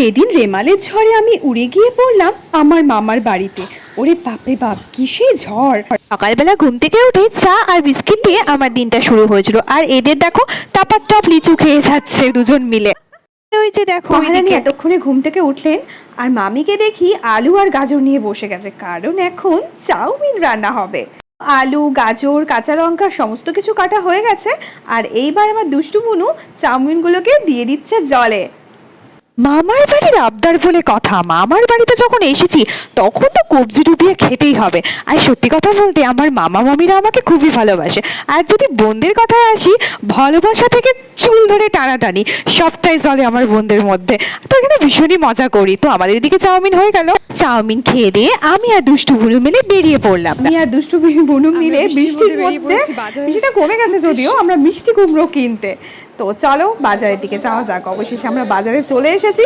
সেদিন রেমালের ঝড়ে আমি উড়ে গিয়ে পড়লাম আমার মামার বাড়িতে। ওরে বাপরে বাপ, কি সেই ঝড়! সকালবেলা ঘুম থেকে উঠে চা আর বিস্কিট দিয়ে আমার দিনটা শুরু হয়েছিল, আর এদের দেখো টাপার টপ লিচু খেয়ে যাচ্ছে দুজন মিলে। ওই যে দেখো মহারানী ওইদিকে এতক্ষণে ঘুম থেকে উঠলেন, আর মামিকে দেখি আলু আর গাজর নিয়ে বসে গেছে, কারণ এখন চাউমিন রান্না হবে। আলু, গাজর, কাঁচা লঙ্কা সমস্ত কিছু কাটা হয়ে গেছে, আর এইবার আমার দুষ্টু বুনু চাউমিনগুলোকে দিয়ে দিচ্ছে জলে। মামার বাড়ির আবদার বলে কথা, মামার বাড়িতে যখন এসেছি তখন তো কবজি ডুবিয়ে খেতেই হবে। আর সত্যি কথা বলতে আমার মামা মামিরা আমাকে খুবই ভালোবাসে। আর যদি বোনদের কথায় আসি, ভালোবাসা থেকে চুল ধরে টানাটানি সবটাই চলে আমার বোনদের মধ্যে। তো এখানে ভীষণই মজা করি। তো আমাদের এদিকে চাউমিন হয়ে গেল, চাউমিন খেয়ে দিয়ে আমি আর দুষ্টু বুনু মিলে বেরিয়ে পড়লাম। আমি আর দুষ্টু বুনু মিলে বৃষ্টির মধ্যে, বৃষ্টিটা কমে গেছে যদিও, আমরা মিষ্টি কুমড়ো কিনতে। তো চলো বাজারের দিকে যাওয়া যাক। অবশেষে আমরা বাজারে চলে এসেছি।